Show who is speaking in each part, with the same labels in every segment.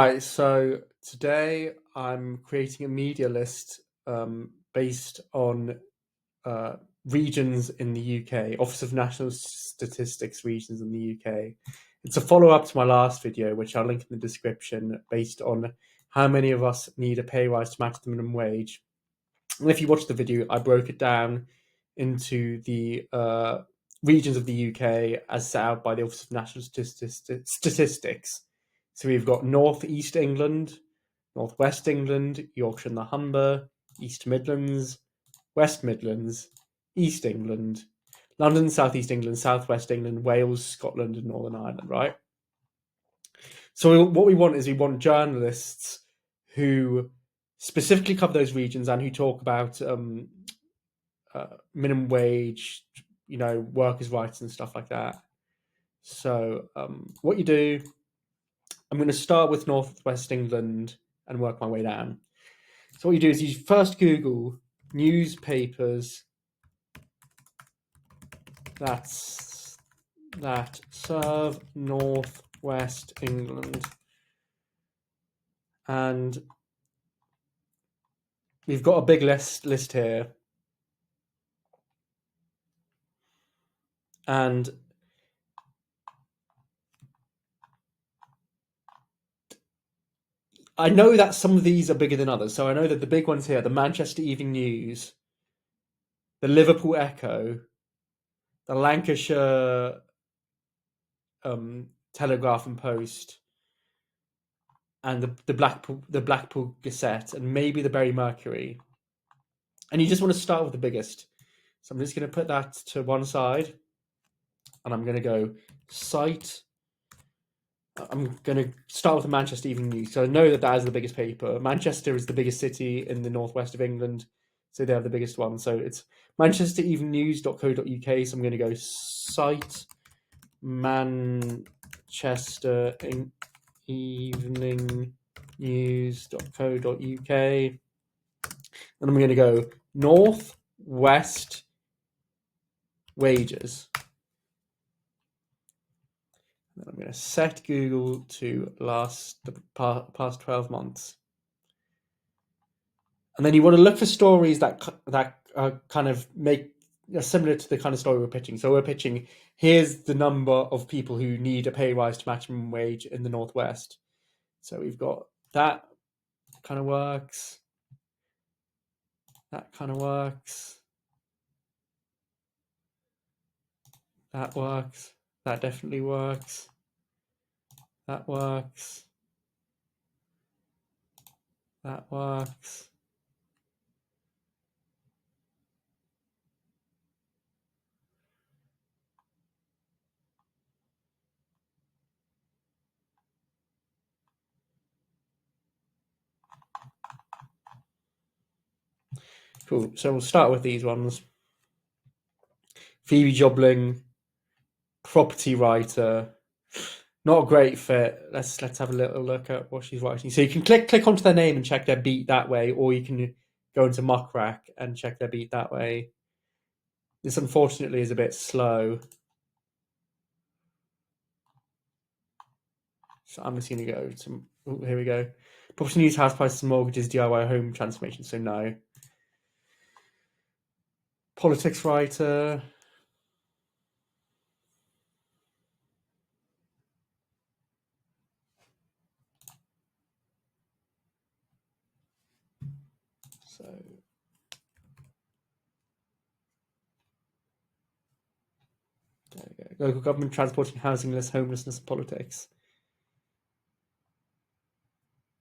Speaker 1: Right, so today I'm creating a media list based on uh, regions in the UK, Office of National Statistics regions in the UK. It's a follow up to my last video, which I'll link in the description, based on how many of us need a pay rise to match the minimum wage. And if you watch the video, I broke it down into the regions of the UK as set out by the Office of National Statistics. So we've got North East England, North West England, Yorkshire and the Humber, East Midlands, West Midlands, East England, London, South East England, South West England, Wales, Scotland, and Northern Ireland, right? So what we want is journalists who specifically cover those regions and who talk about minimum wage, workers' rights and stuff like that. So what you do, I'm going to start with North West England and work my way down. So what you do is you first Google newspapers that serve North West England, and we've got a big list here, and I know that some of these are bigger than others. So I know that the big ones here: the Manchester Evening News, the Liverpool Echo, the Lancashire Telegraph and Post, and the Blackpool Gazette, and maybe the Bury Mercury. And you just want to start with the biggest. So I'm just going to put that to one side, and I'm going to go cite. I'm going to start with the Manchester Evening News. So I know that is the biggest paper. Manchester is the biggest city in the northwest of England, so they have the biggest one. So it's manchestereveningnews.co.uk. So I'm going to go cite Manchester Evening News.co.uk. And I'm going to go North West wages. And I'm going to set Google to the past 12 months. And then you want to look for stories that kind of make similar to the kind of story we're pitching. So we're pitching, here's the number of people who need a pay rise to match minimum wage in the Northwest. So we've got that kind of works. That kind of works. That works. That definitely works. That works. That works. Cool. So we'll start with these ones. Phoebe Jobling, property writer. Not a great fit. Let's have a little look at what she's writing. So you can click onto their name and check their beat that way, or you can go into Muckrack and check their beat that way. This unfortunately is a bit slow. So I'm just going to go to, here we go. Property news, house prices, mortgages, DIY home transformation. So no. Politics writer. So there we go. Local government transporting housing, less homelessness, politics.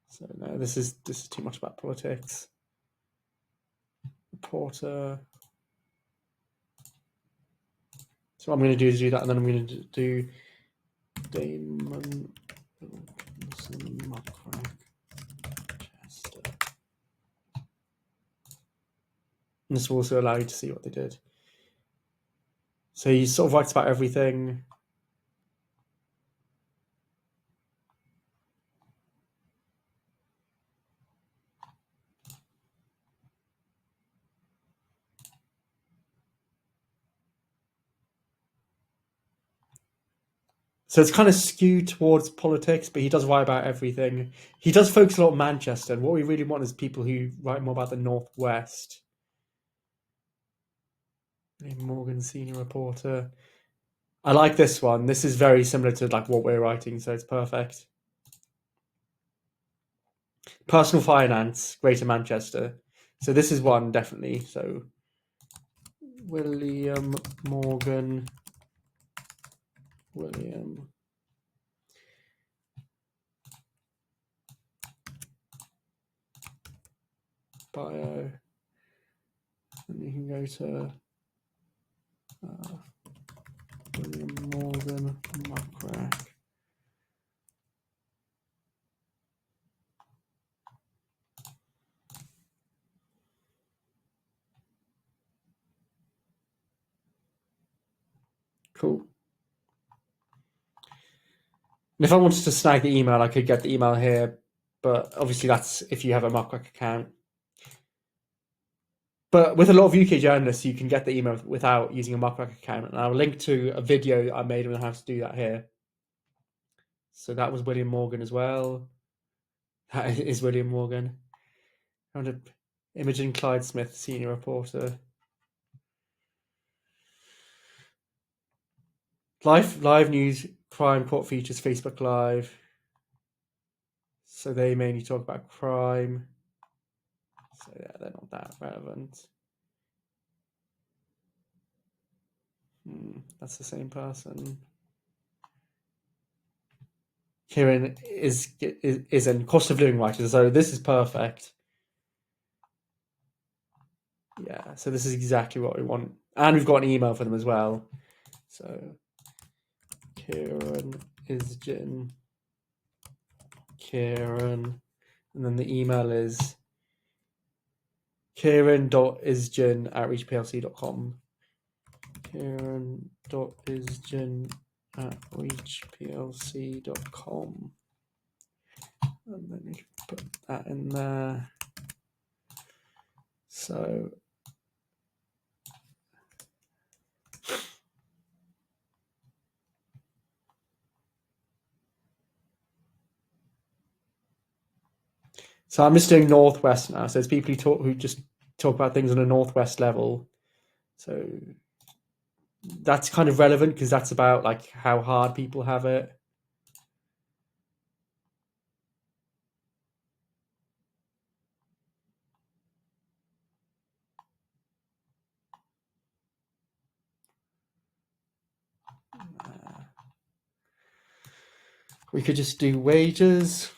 Speaker 1: So no, this is too much about politics. Reporter. So what I'm going to do is do that, and then I'm going to do Damon Wilkinson, Muckrack, Chester. And this will also allow you to see what they did. So he sort of writes about everything. So it's kind of skewed towards politics, but he does write about everything. He does focus a lot on Manchester, and what we really want is people who write more about the Northwest. Morgan, senior reporter. I like this one. This is very similar to like what we're writing, so it's perfect. Personal finance, Greater Manchester. So this is one definitely. So William Morgan, William. Bio, and you can go to William Morgan Muckrack. Cool. And if I wanted to snag the email, I could get the email here, but obviously that's if you have a Muckrack account. But with a lot of UK journalists, you can get the email without using a Muckrack account. And I'll link to a video I made on how to do that here. So that was William Morgan as well. That is William Morgan. Imogen Clyde-Smith, senior reporter. Live news, crime, court features, Facebook Live. So they mainly talk about crime. So yeah, they're not that relevant. That's the same person. Kieran is in cost of living writers, so this is perfect. Yeah, so this is exactly what we want. And we've got an email for them as well. So Kieran Isjin. Kieran. And then the email is kieran.isjin@reachplc.com. Kieran.isjin@reachplc.com. And then you can put that in there. So I'm just doing Northwest now. So it's people who just talk about things on a Northwest level. So that's kind of relevant because that's about like how hard people have it. We could just do wages.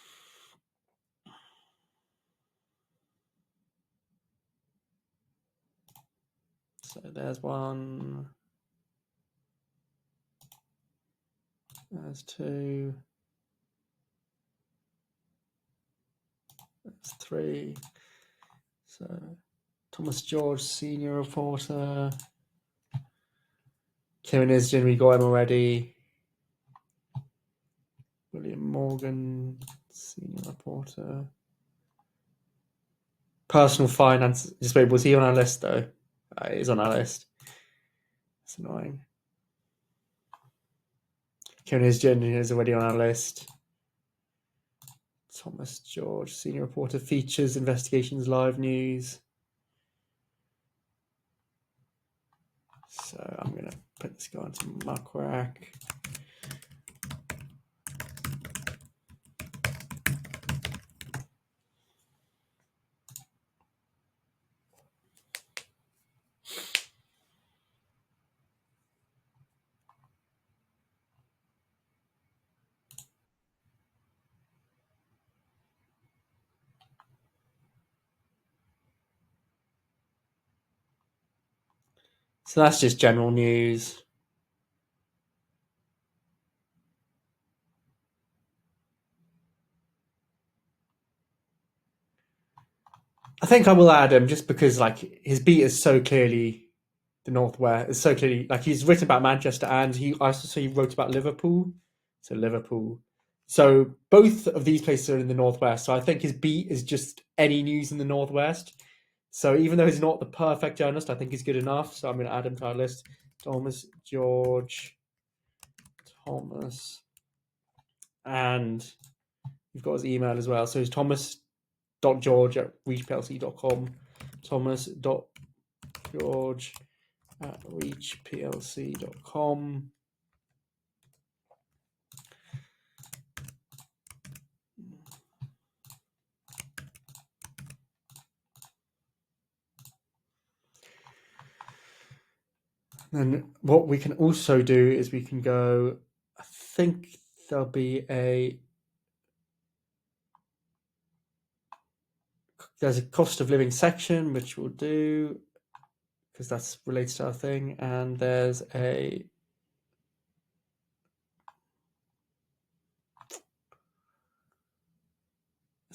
Speaker 1: So there's one. There's two. There's three. So Thomas George, senior reporter. Kieran Isjin, we got him already. William Morgan, senior reporter. Personal finance. Just wait, was he on our list though? He's on our list. That's annoying. Kieran Isjin is already on our list. Thomas George, senior reporter, features, investigations, live news. So I'm going to put this guy into Muckrack. So that's just general news. I think I will add him just because like his beat is so clearly the Northwest. It's so clearly like he's written about Manchester and he wrote about Liverpool. So Liverpool. So both of these places are in the Northwest. So I think his beat is just any news in the Northwest. So even though he's not the perfect journalist, I think he's good enough. So I'm going to add him to our list. Thomas and you've got his email as well. So it's thomas.george@reachplc.com. thomas.george@reachplc.com. And what we can also do is we can go, I think there'll be there's a cost of living section, which we'll do because that's related to our thing. And there's is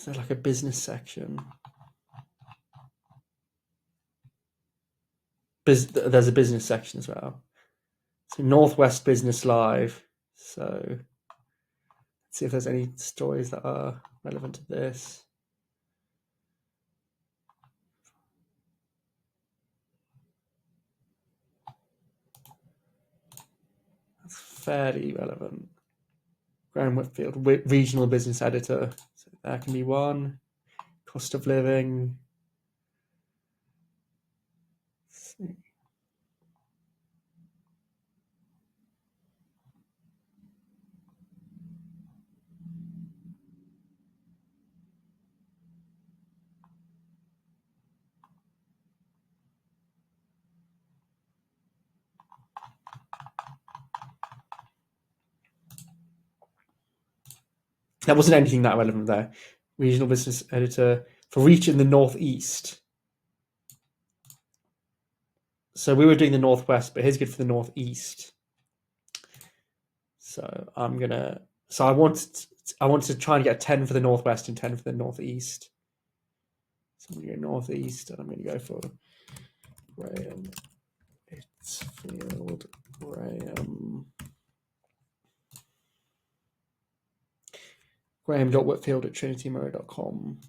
Speaker 1: there like a business section? There's a business section as well. So Northwest Business Live. So let's see if there's any stories that are relevant to this. That's fairly relevant. Graham Whitfield, regional business editor. So that can be one. Cost of living. Let's see. That wasn't anything that relevant there. Regional business editor for Reach in the Northeast. So we were doing the Northwest, but here's good for the Northeast. So I want to try and get 10 for the Northwest and 10 for the Northeast. So I'm going to go Northeast, and I'm going to go for Graham Whitfield. Graham.whitfield@trinitymirror.com.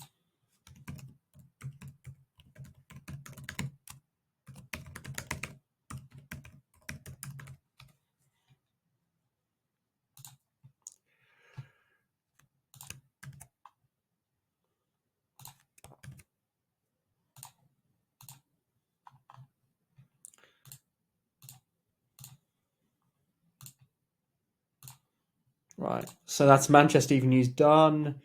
Speaker 1: Right, so that's Manchester Evening News done.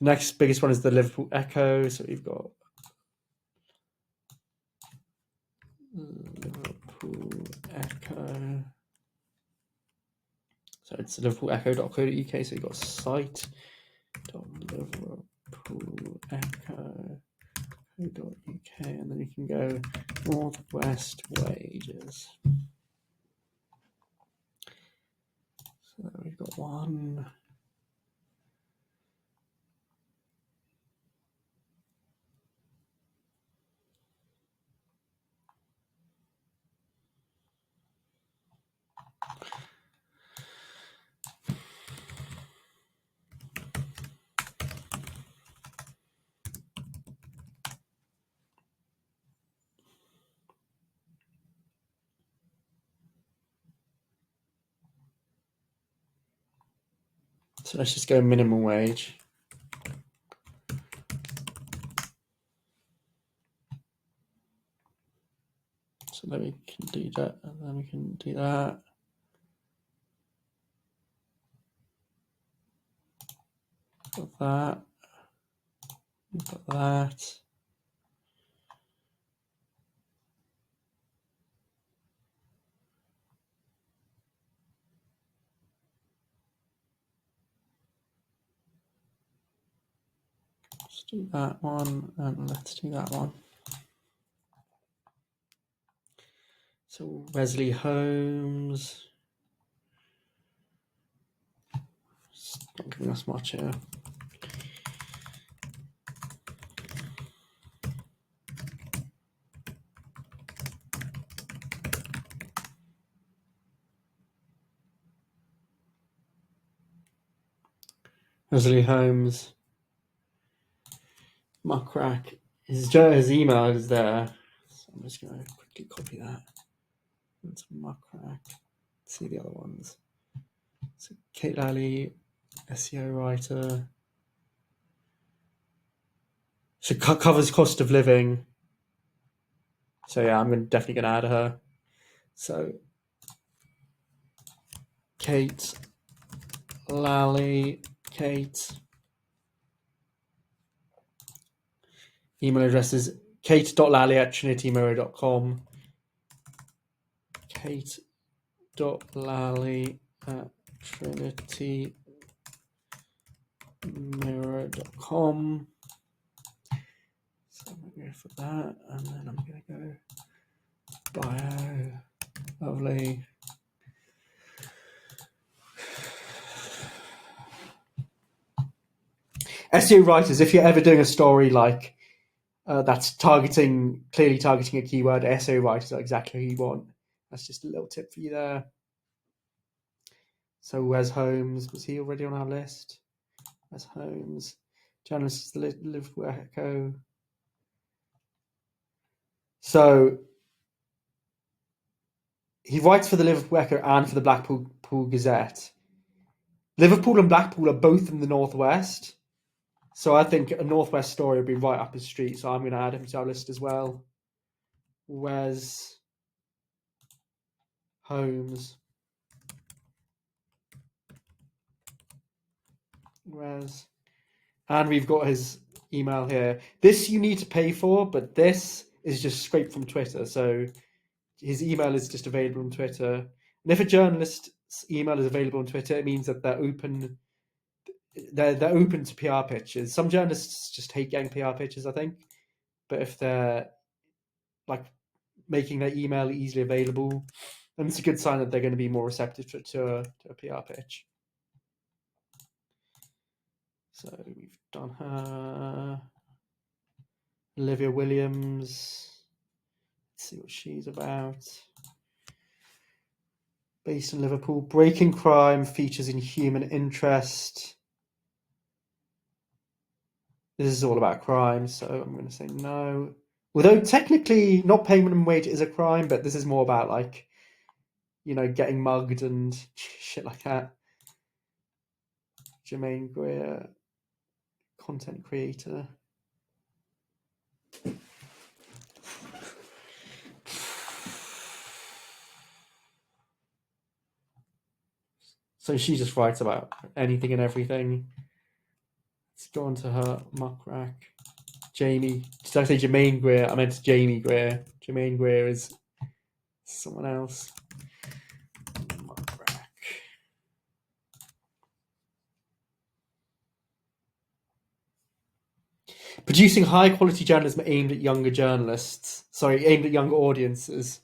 Speaker 1: The next biggest one is the Liverpool Echo. So we've got Liverpool Echo. So it's liverpoolecho.co.uk. So you've got site.liverpoolecho.co.uk, and then you can go Northwest wages. So we've got one. So let's just go minimum wage. So then we can do that, and then we can do that. Got that. Got that. Let's do that one, and let's do that one. So Wesley Holmes. It's not giving us much here. Wesley Holmes. Muckrack. His email is there. So I'm just going to quickly copy that. That's Muckrack. See the other ones. So Kate Lally, SEO writer. So covers cost of living. So yeah, I'm definitely going to add her. So Kate Lally, Kate. Email address is kate.lally@trinitymirror.com. kate.lally@trinitymirror.com. So I'm going to go for that, and then I'm going to go bio. Lovely. SEO writers, if you're ever doing a story like that's clearly targeting a keyword, SEO writers are exactly who you want. That's just a little tip for you there. So Wes Holmes, was he already on our list? Wes Holmes, journalist at the Liverpool Echo. So he writes for the Liverpool Echo and for the Blackpool Gazette. Liverpool and Blackpool are both in the northwest, so I think a northwest story would be right up his street. So I'm going to add him to our list as well. Wes Holmes. Wes. And we've got his email here. This you need to pay for, but this is just scraped from Twitter. So his email is just available on Twitter. And if a journalist's email is available on Twitter, it means that they're open. They're open to PR pitches. Some journalists just hate getting PR pitches, I think. But if they're like making their email easily available, then it's a good sign that they're going to be more receptive to a PR pitch. So we've done her. Olivia Williams. Let's see what she's about. Based in Liverpool. Breaking crime, features in human interest. This is all about crime, so I'm going to say no. Although technically not paying minimum wage is a crime, but this is more about like, getting mugged and shit like that. Jermaine Greer, content creator. So she just writes about anything and everything. Let's go on to her muck rack. Jamie. Did I say Jermaine Greer? I meant Jamie Greer. Jermaine Greer is someone else. Muck rack. Producing high quality journalism aimed at younger audiences.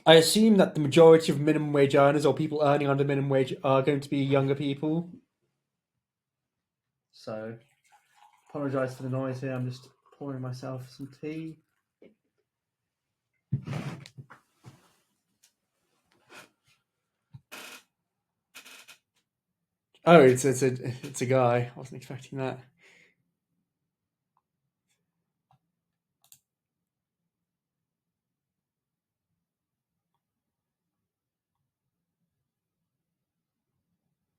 Speaker 1: I assume that the majority of minimum wage earners or people earning under minimum wage are going to be younger people. So, apologise for the noise here. I'm just pouring myself some tea. Oh, it's a guy. I wasn't expecting that.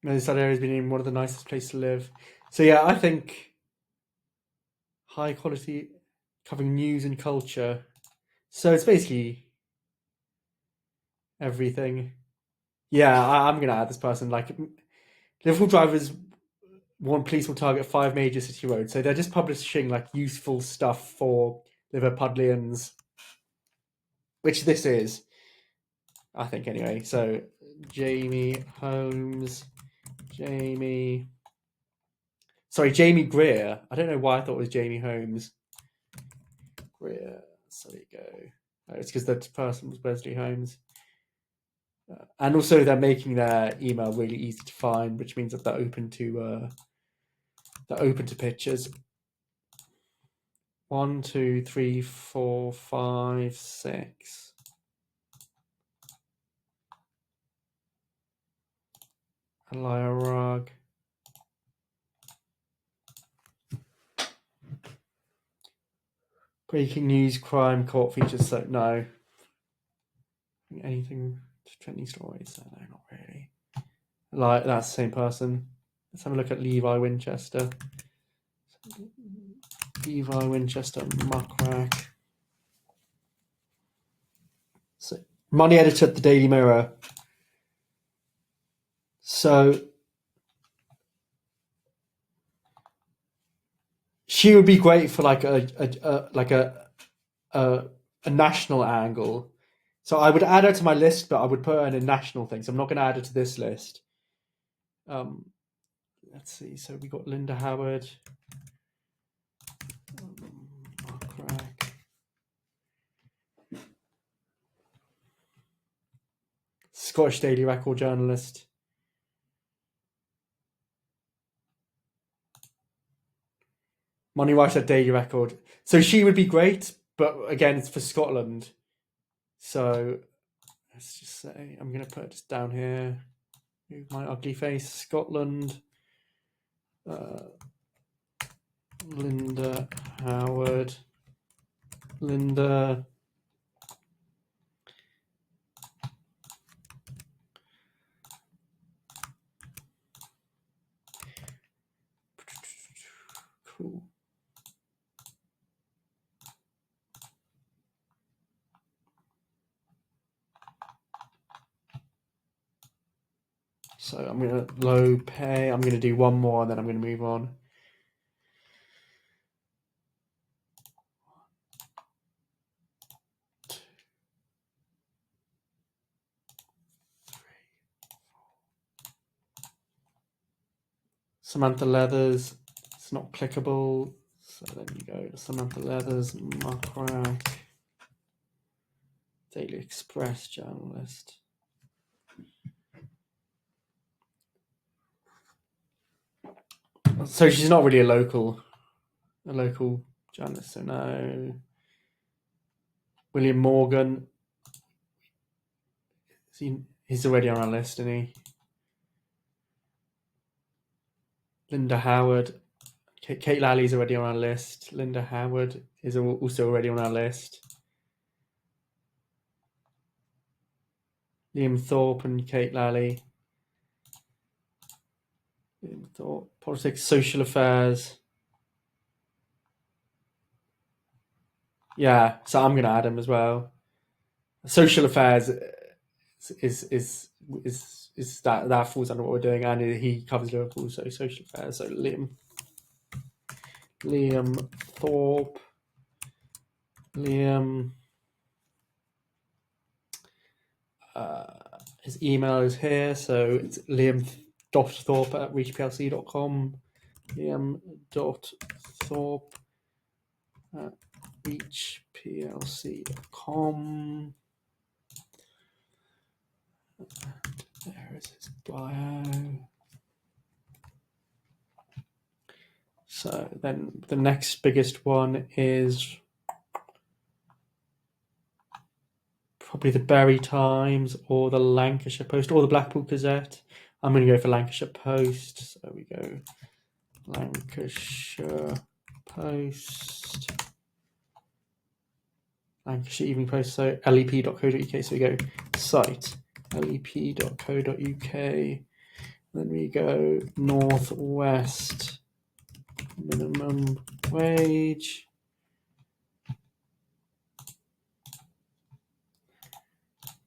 Speaker 1: That area has been named one of the nicest places to live. So yeah, I think high quality, covering news and culture. So it's basically everything. Yeah, I'm gonna add this person. Like, Liverpool drivers want police will target 5 major city roads. So they're just publishing like useful stuff for Liverpudlians, which this is, I think, anyway. So Jamie Holmes, Jamie Greer. I don't know why I thought it was Jamie Holmes. Greer. So there you go. It's because that person was Wesley Holmes. And also they're making their email really easy to find, which means that they're open to pictures. 1, 2, 3, 4, 5, 6. Elia Rugg. Breaking news, crime, court features. So no. Anything to trending stories. No, not really. Like, that's the same person. Let's have a look at Levi Winchester. Levi Winchester, muckrack. So, money editor at the Daily Mirror. So she would be great for like a national angle. So I would add her to my list, but I would put her in a national thing. So I'm not going to add her to this list. Let's see. So we got Linda Howard. Crack. Scottish Daily Record journalist. Money writer at Daily Record. So she would be great, but again, it's for Scotland. So let's just say I'm going to put it down here. Move my ugly face. Scotland. Linda Howard. Linda. Cool. So I'm going to low pay. I'm going to do one more and then I'm going to move on. Samantha Leathers. It's not clickable. So then you go to Samantha Leathers, muckrack. Daily Express journalist. So she's not really a local journalist, so no. William Morgan. He's already on our list, isn't he? Linda Howard. Kate Lalley's already on our list. Linda Howard is also already on our list. Liam Thorpe and Kate Lalley. Liam Thorpe. Politics, social affairs. Yeah, so I'm going to add him as well. Social affairs is that falls under what we're doing, and he covers Liverpool, so social affairs. So Liam Thorpe. Liam. His email is here, so it's liam.thorpe@reachplc.com. liam.thorpe@reachplc.com. There is his bio. So then the next biggest one is probably the Bury Times or the Lancashire Post or the Blackpool Gazette. I'm going to go for Lancashire Post. So we go Lancashire Post. Lancashire Evening Post, so lep.co.uk. So we go site, lep.co.uk. Then we go Northwest minimum wage.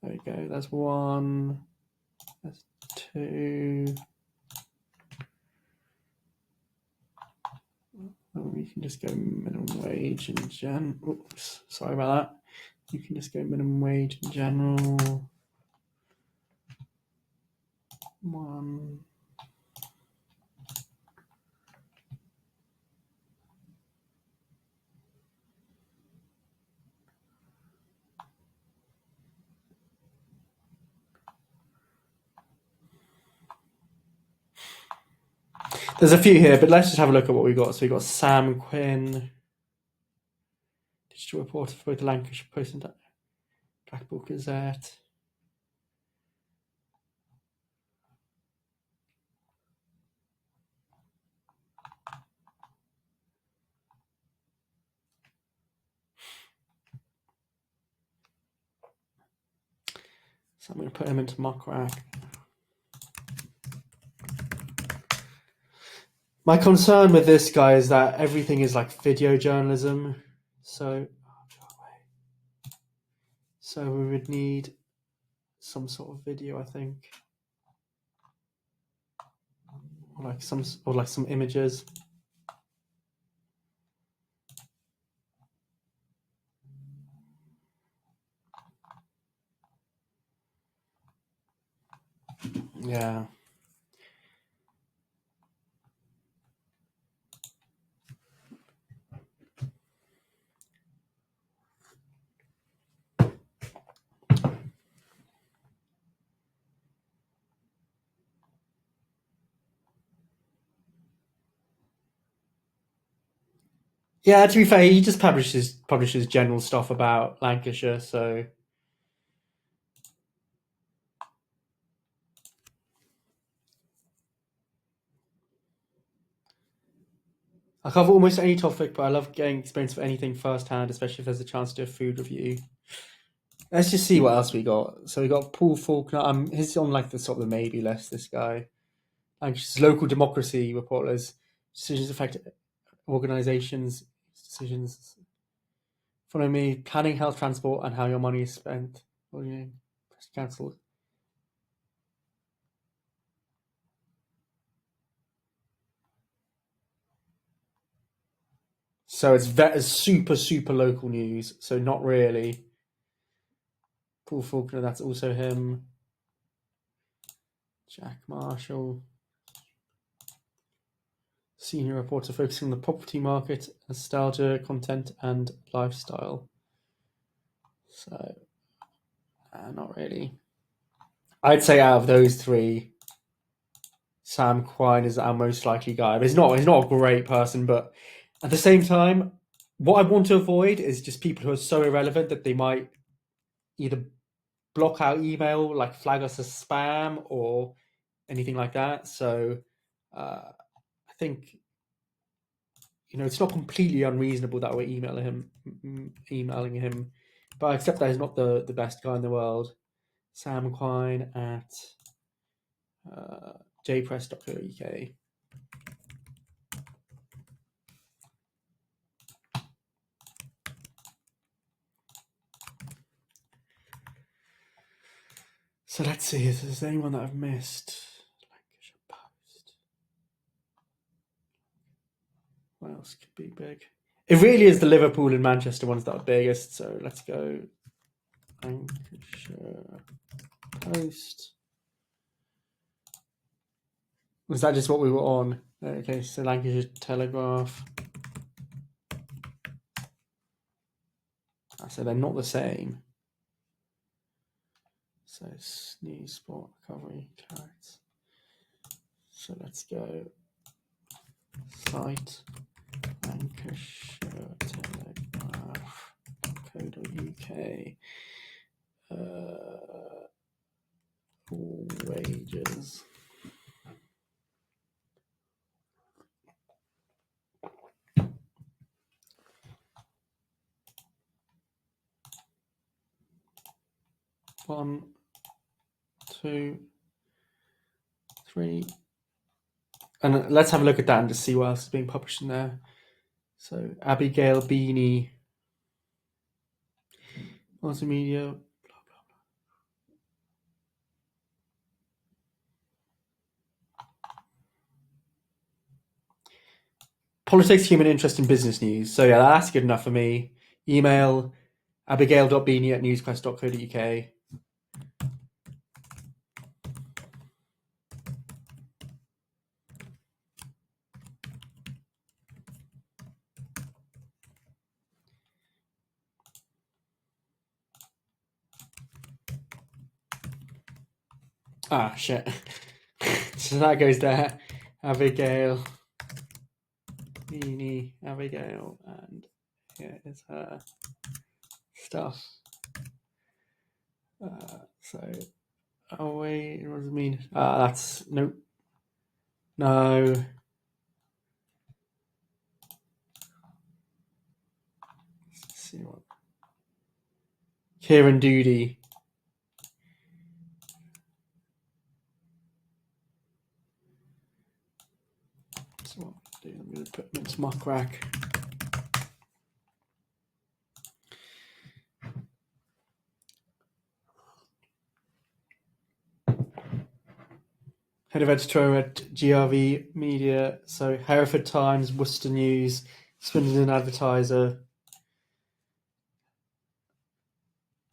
Speaker 1: There we go, that's one. That's two. We can just go minimum wage in oops, sorry about that. You can just go minimum wage in general. One. There's a few here, but let's just have a look at what we got. So we got Sam Quinn, digital reporter for both the Lancashire Post and Blackpool Gazette. So I'm going to put him into mock rack. My concern with this guy is that everything is like video journalism. So we would need some sort of video, I think. Or like some images. Yeah. Yeah, to be fair, he just publishes general stuff about Lancashire, so I cover almost any topic, but I love getting experience for anything firsthand, especially if there's a chance to do a food review. Let's just see what else we got. So we got Paul Faulkner. He's on like the sort of the maybe list. This guy, Lancashire's local democracy reporters. Decisions affect organisations. Decisions. Follow me. Planning health transport and how your money is spent. Press cancel. So it's super local news. So not really. Paul Faulkner, that's also him. Jack Marshall, senior reporter focusing on the property market, nostalgia, content, and lifestyle. So, not really. I'd say out of those three, Sam Quine is our most likely guy. But he's not a great person, but at the same time, what I want to avoid is just people who are so irrelevant that they might either block our email, like flag us as spam or anything like that. So I think it's not completely unreasonable that we're emailing him, but I accept that he's not the best guy in the world. Sam Quine at jpress.co.uk. So let's see if there's anyone that I've missed. Lancashire Post. What else could be big? It really is the Liverpool and Manchester ones that are biggest. So let's go Lancashire Post. Was that just what we were on? Okay, so Lancashire Telegraph. So they're not the same. So news, sport, recovery, carrots. So let's go site Lancashire Telegraph.co.uk. Wages. One, two, three. And let's have a look at that and just see what else is being published in there. So Abigail Beanie, multimedia. Politics, human interest, and business news. So yeah, that's good enough for me. Email abigail.beanie@newsquest.co.uk. Ah, shit. So that goes there. Abigail. Abigail. And here is her stuff. So, oh wait, what does it mean? That's, nope. No. Let's see what. Kieran Doody. So what I'm going to put them into Muckrack. Head of editor at GRV Media. So Hereford Times, Worcester News, Swindon Advertiser.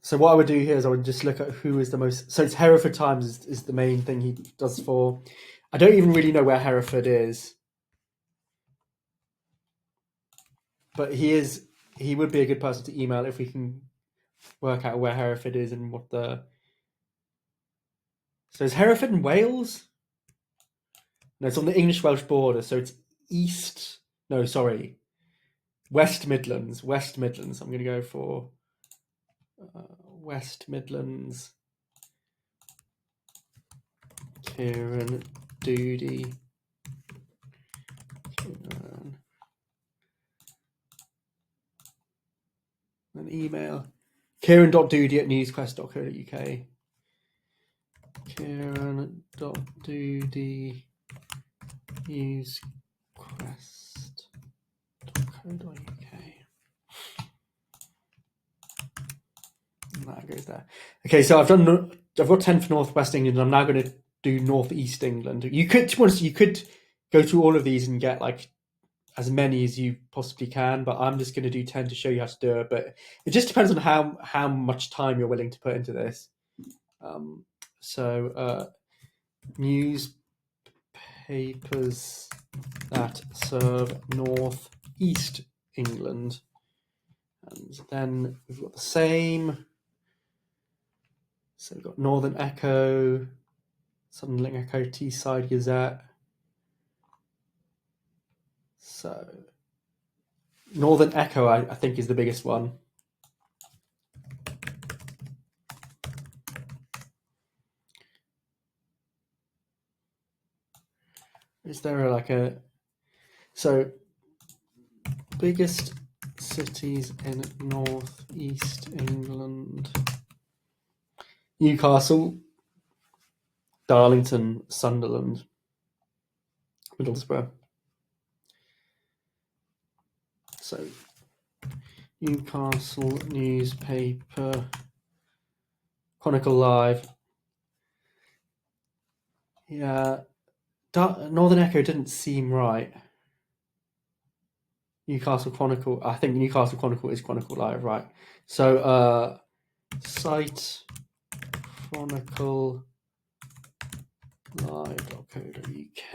Speaker 1: So what I would do here is I would just look at who is the most. So it's Hereford Times is the main thing he does for. I don't even really know where Hereford is, but he would be a good person to email if we can work out where Hereford is and what the. So is Hereford in Wales? No, it's on the English-Welsh border. So it's east. No, sorry, West Midlands. West Midlands. I'm going to go for West Midlands. Kieran Doody. An email. Kieran.doody@newsquest.co.uk. Kieran.doody newsquest.co.uk. And that goes there. Okay, so I've got 10 for Northwest England. I'm now going to do Northeast England. You could go through all of these and get like as many as you possibly can, but I'm just going to do 10 to show you how to do it. But it just depends on how much time you're willing to put into this. Newspapers that serve North East England, and then we've got the same. So we've got Northern Echo, Sunderland Echo, Teesside Gazette. So Northern Echo, I think, is the biggest one. Is there so biggest cities in North East England? Newcastle, Darlington, Sunderland, Middlesbrough. So Newcastle newspaper, Chronicle Live. Yeah, Northern Echo didn't seem right. Newcastle Chronicle. I think Newcastle Chronicle is Chronicle Live, right? So site Chronicle live.co.uk.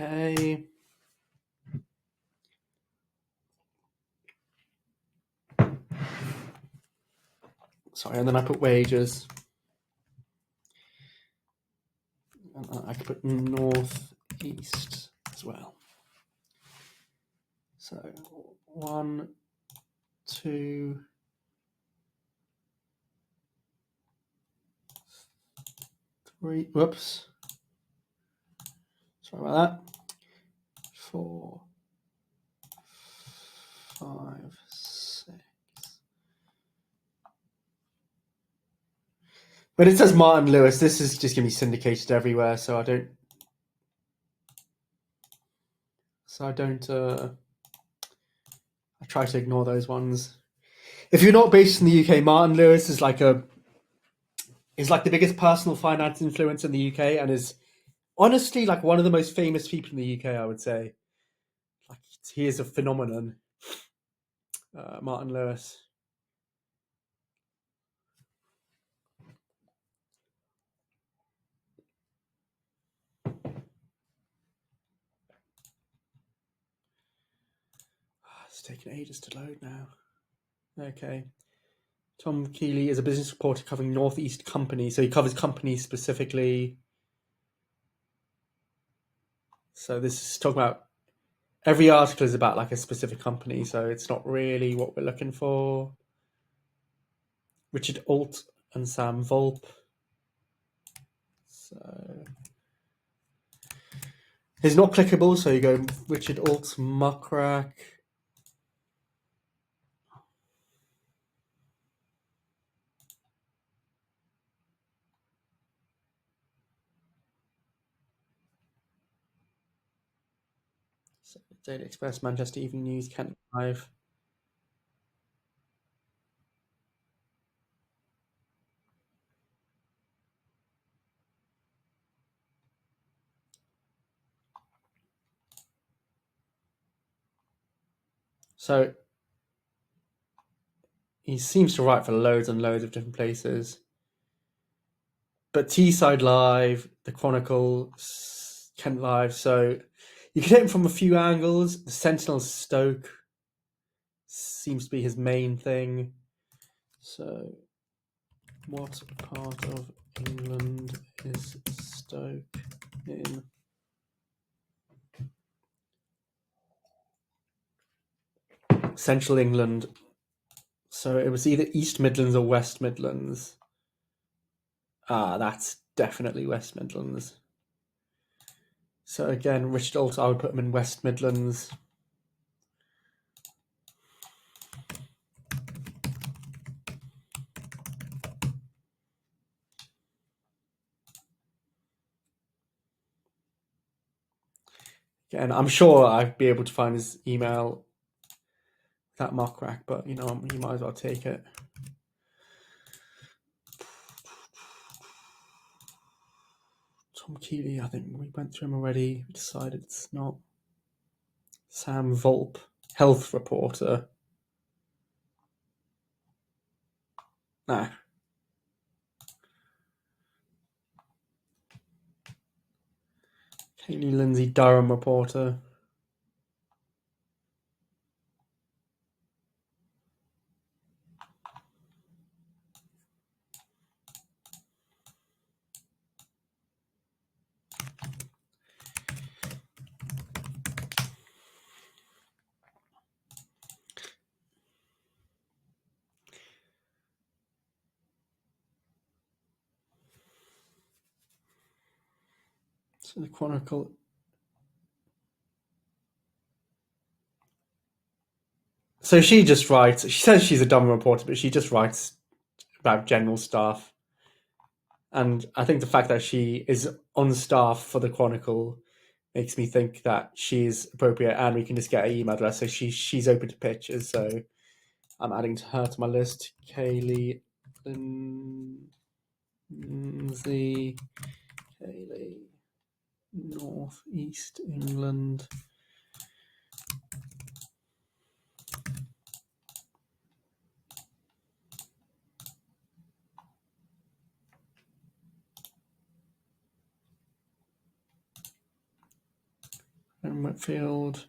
Speaker 1: Sorry, and then I put wages. And I could put North East as well. So 1, 2, 3. Whoops. Sorry about that. 4, 5, 6. But it says Martin Lewis. This is just going to be syndicated everywhere, so I don't. I try to ignore those ones. If you're not based in the UK, Martin Lewis is like the biggest personal finance influence in the UK, and is honestly like one of the most famous people in the UK. I would say, like, he is a phenomenon. Martin Lewis. It's taking ages to load now. Okay. Tom Keeley is a business reporter covering Northeast companies. So he covers companies specifically. So this is talking about, every article is about like a specific company. So it's not really what we're looking for. Richard Alt and Sam Volpe. So it's not clickable. So you go Richard Alt, Muckrack. So, Daily Express, Manchester Evening News, Kent Live. So he seems to write for loads and loads of different places. But Teesside Live, The Chronicle, Kent Live. So you can hit him from a few angles. The Sentinel Stoke seems to be his main thing. So, what part of England is Stoke in? Central England. So it was either East Midlands or West Midlands. That's definitely West Midlands. So again, Richard Alt, I would put him in West Midlands. Again, I'm sure I'd be able to find his email, that Mark Rack, but you might as well take it. Tom Keeley, I think we went through him already. We decided it's not. Sam Volpe, health reporter. Nah. Kaylee Lindsay, Durham reporter. So the Chronicle. So she just writes. She says she's a dumb reporter, but she just writes about general stuff. And I think the fact that she is on staff for the Chronicle makes me think that she's appropriate, and we can just get her email address. So she's open to pitches. So I'm adding her to my list. Kaylee Lindsay, Kaylee, North East England. And Whitfield.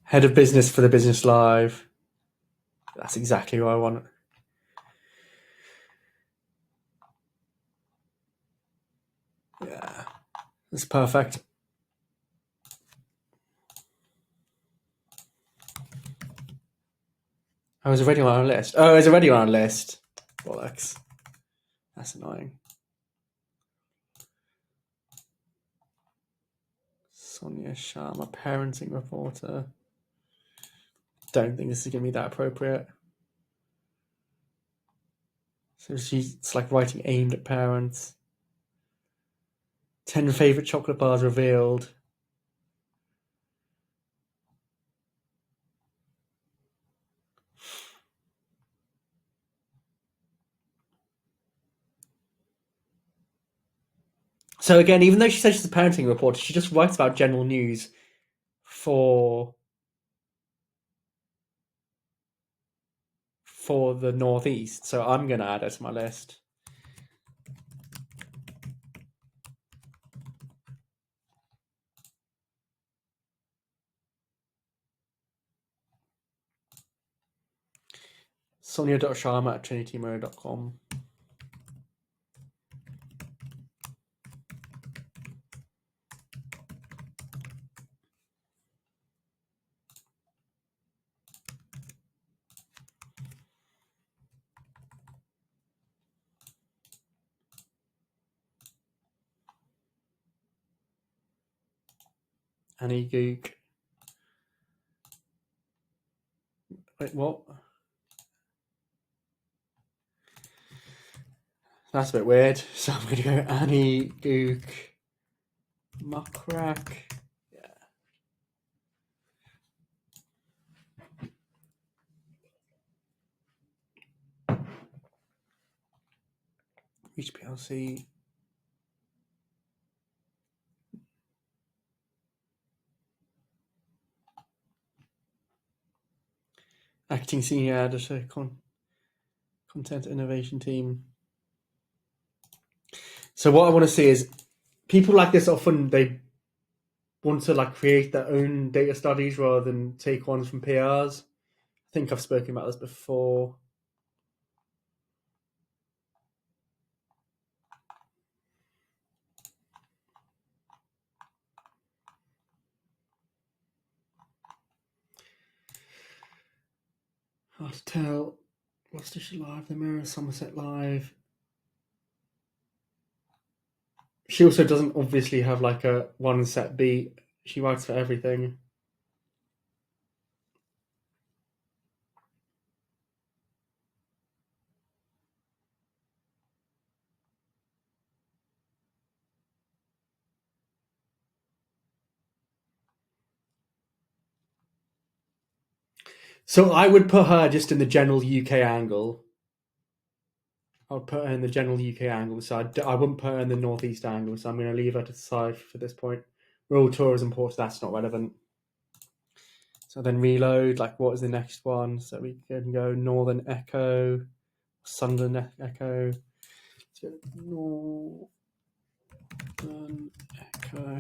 Speaker 1: Head of business for the Business Live. That's exactly what I want. Yeah, that's perfect. I was already on our list. Oh, it's already on our list. Bollocks. That's annoying. Sonia Sharma, parenting reporter. Don't think this is going to be that appropriate. So it's like writing aimed at parents. 10 favourite chocolate bars revealed. So again, even though she says she's a parenting reporter, she just writes about general news for the Northeast. So I'm going to add her to my list. Sonia.sharma@trinitymirror.com. Annie Gook. Wait, what? That's a bit weird. So I'm going to go Annie Gook. Muckrack. Yeah. Reach PLC. Acting senior editor, content innovation team. So what I want to see is people like this often they want to like create their own data studies rather than take ones from PRs. I think I've spoken about this before. Hard to tell. Worcestershire Live, The Mirror, Somerset Live. She also doesn't obviously have like a one set beat. She writes for everything. So I would put her just in the general UK angle. I would put her in the general UK angle, so I wouldn't put her in the northeast angle. So I'm going to leave her to the side for this point. Rural tourism ports, that's not relevant. So then reload, like what is the next one? So we can go Northern Echo, Sunderland Echo. Let's go Northern Echo.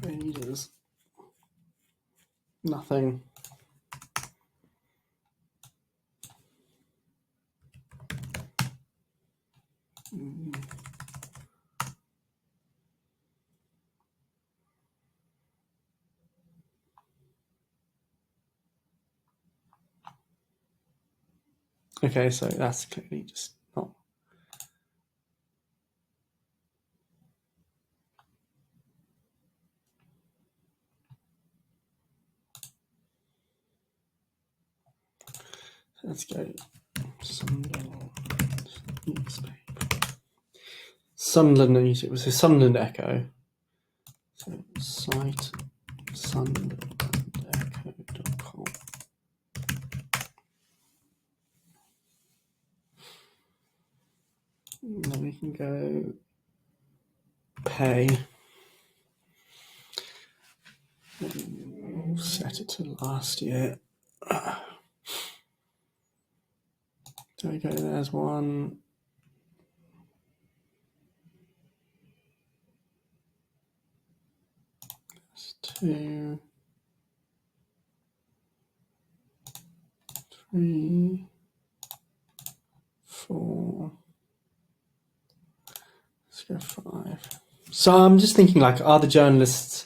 Speaker 1: Readers. Nothing. Okay, so that's clearly just not. Let's go Sunderland newspaper. Sunderland newspaper. So Sunderland Echo. So site sunderlandecho.com. Then we can go pay. We'll set it to last year. There we go, there's one. There's 2, 3, 4. Let's go 5. So I'm just thinking, like, are the journalists,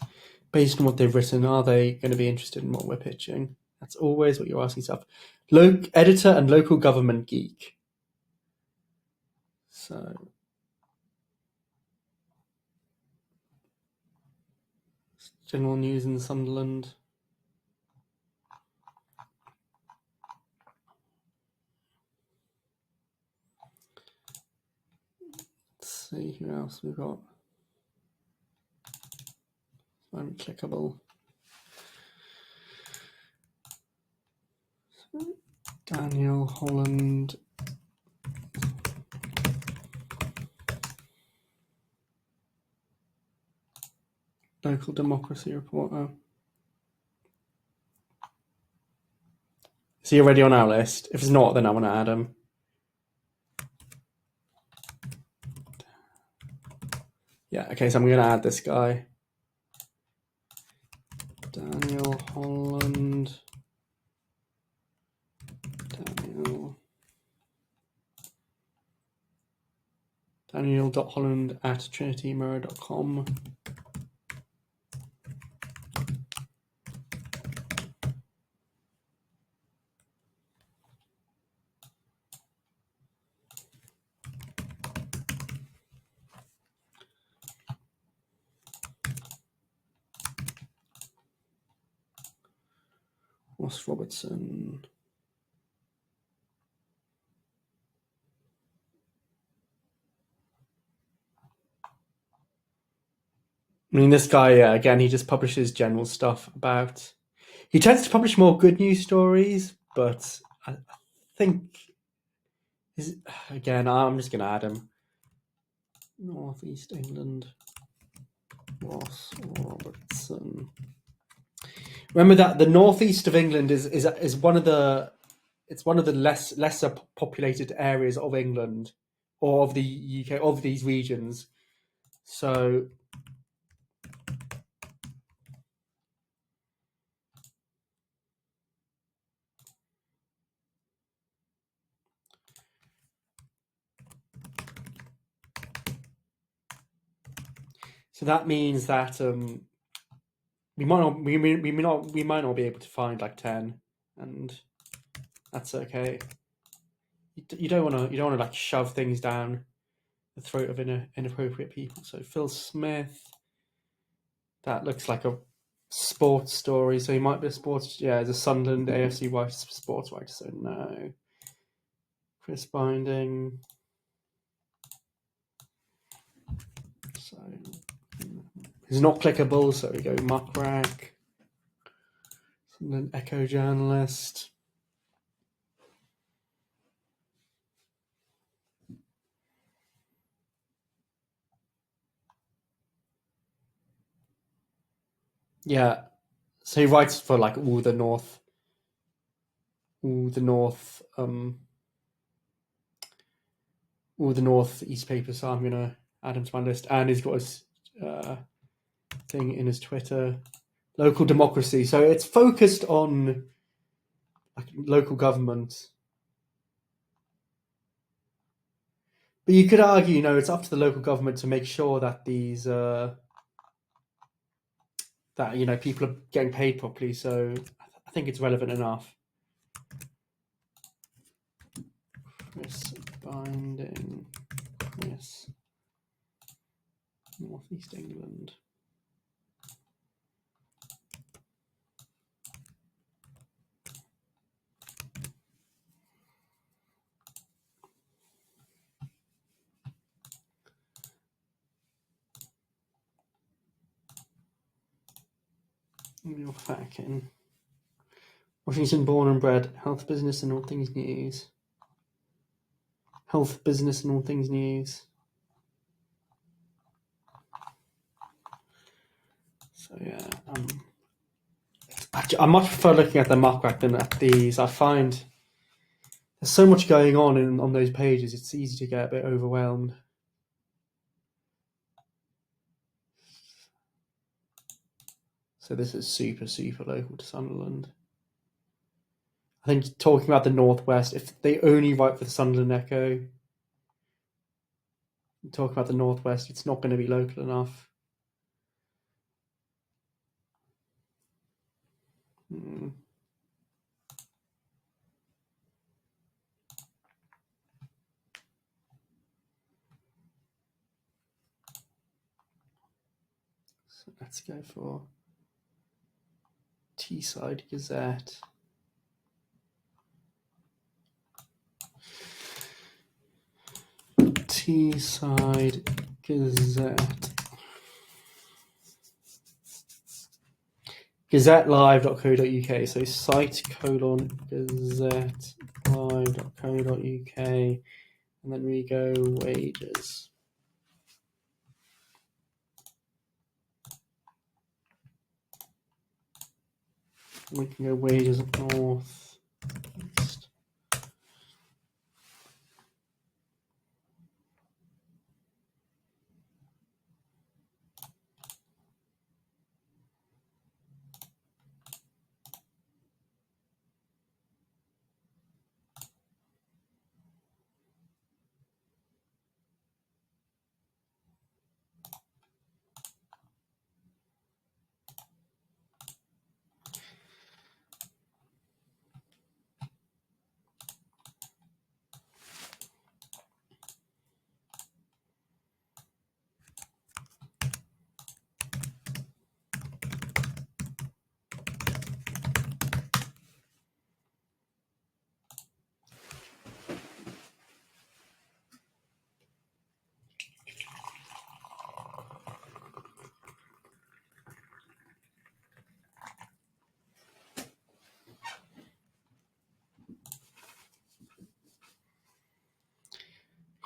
Speaker 1: based on what they've written, are they going to be interested in what we're pitching? That's always what you're asking yourself. Editor and local government geek. So general news in Sunderland. Let's see who else we've got. Unclickable. Daniel Holland. Local democracy reporter. Is he already on our list? If it's not, then I want to add him. Yeah, okay, so I'm going to add this guy. Daniel Holland. Daniel.holland@trinitymirror.com. Ross Robertson. I mean, this guy, again, he just publishes general stuff about... He tends to publish more good news stories, but I think... Again, I'm just going to add him. North East England, Ross Robertson. Remember that the northeast of England is one of the... It's one of the lesser populated areas of England, or of the UK, of these regions. So... So that means that we might not be able to find like 10, and that's okay. You don't want to like shove things down the throat of inappropriate people. So Phil Smith, that looks like a sports story. So he might be a sports. Yeah, the Sunderland AFC sports writer. So no. Chris Binding. So he's not clickable. So we go Muckrack. Sunderland Echo journalist. Yeah, so he writes for like all the north, all the northeast papers. So I'm gonna add him to my list, and he's got his thing in his Twitter. Local democracy. So it's focused on like local government. But you could argue, it's up to the local government to make sure that these that people are getting paid properly. So I think it's relevant enough. Chris Binding, Chris, Northeast England. Neil Fatkin. Washington born and bred. Health, business and all things news. Health, business and all things news. So yeah, I much prefer looking at the Muckrack than at these. I find there's so much going on those pages. It's easy to get a bit overwhelmed. So this is super, super local to Sunderland. I think talking about the Northwest, if they only write for the Sunderland Echo, talk about the Northwest, it's not going to be local enough. So let's go for Teesside Gazette. Teesside Gazette. GazetteLive.co.uk. So site:/GazetteLive.co.uk. And then we go wages. We can go wages up north. East.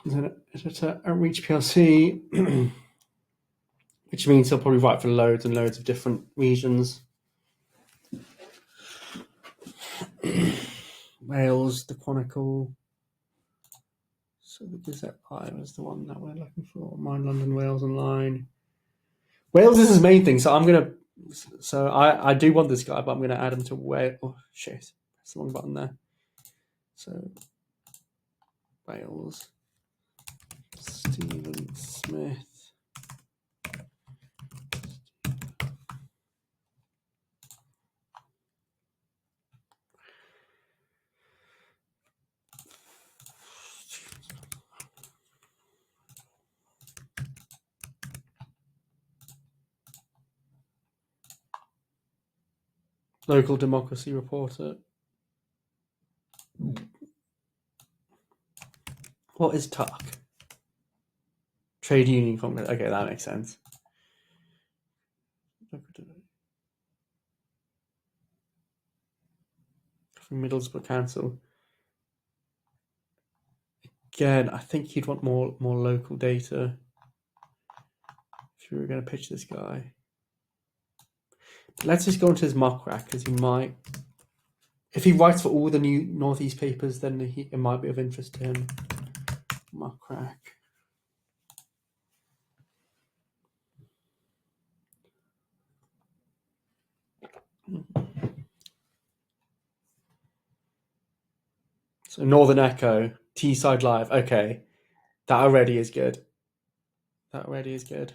Speaker 1: editor at Reach PLC, which means he'll probably write for loads and loads of different regions. Wales, the Chronicle. So the Gazette Live is the one that we're looking for. Mind London, Wales Online. Wales is his main thing, so I'm gonna. So I do want this guy, but I'm gonna add him to Wales. Oh shit! Press the wrong button there. So Wales, Stephen Smith. Local democracy reporter. What is TUC? Trade Union Congress. Okay, that makes sense. From Middlesbrough Council. Again, I think he'd want more local data if you were going to pitch this guy. But let's just go into his muck rack, because he might. If he writes for all the new Northeast papers, then it might be of interest to him. Muck rack. So Northern Echo, Teesside Live. Okay, that already is good. That already is good.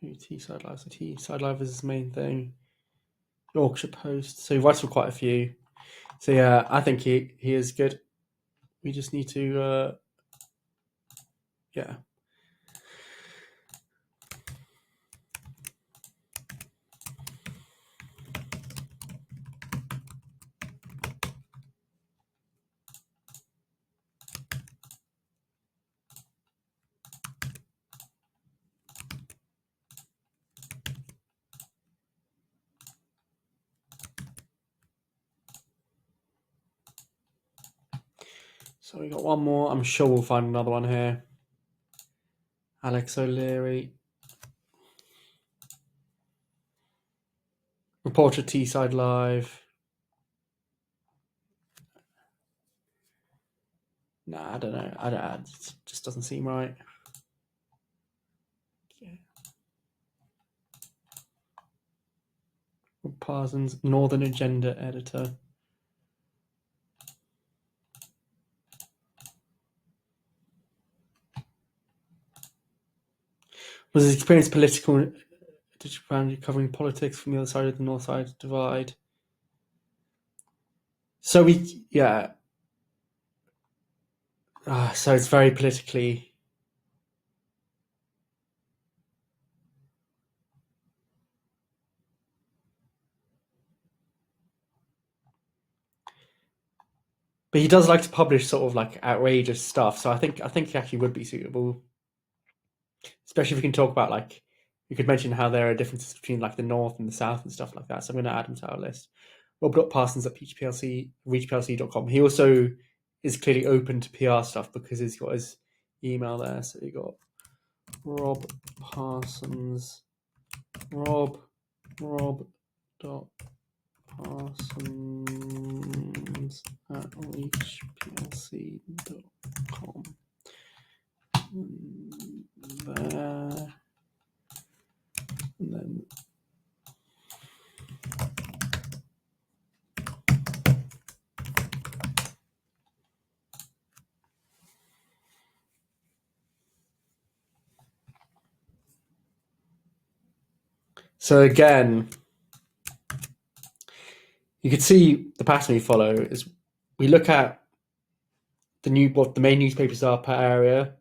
Speaker 1: Teesside Live. So Teesside Live is his main thing. Yorkshire Post. So he writes for quite a few. So yeah, I think he is good. We just need to, yeah. So we got one more. I'm sure we'll find another one here. Alex O'Leary. Reporter Teesside Live. Nah, I don't know. It just doesn't seem right. Yeah. Parsons, Northern Agenda editor. Was his experience political, covering politics from the other side of the North Side divide? So yeah. So it's very politically. But he does like to publish sort of like outrageous stuff, so I think he actually would be suitable. Especially if we can talk about, like, you could mention how there are differences between like the North and the South and stuff like that. So I'm going to add him to our list. Rob.Parsons at reachplc.com. He also is clearly open to PR stuff because he's got his email there. So you got Rob Parsons, Rob dot Parsons at reachplc.com. There, and then so again, you can see the pattern we follow is we look at what the main newspapers are per area.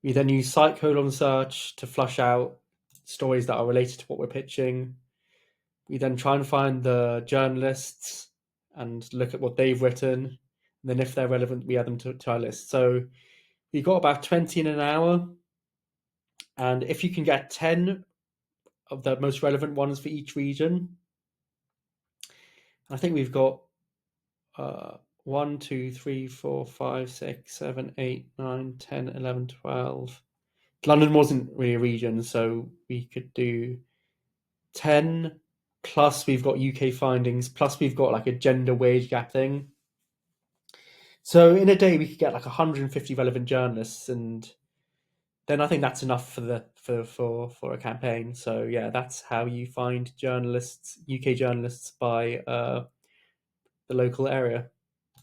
Speaker 1: We then use site colon search to flush out stories that are related to what we're pitching. We then try and find the journalists and look at what they've written. And then if they're relevant, we add them to our list. So we've got about 20 in an hour. And if you can get 10 of the most relevant ones for each region. I think we've got 1, 2, 3, 4, 5, 6, 7, 8, 9, 10, 11, 12. London wasn't really a region, so we could do 10, plus we've got UK findings, plus we've got like a gender wage gap thing. So in a day we could get like 150 relevant journalists, and then I think that's enough for a campaign. So yeah, that's how you find journalists, UK journalists, by the local area.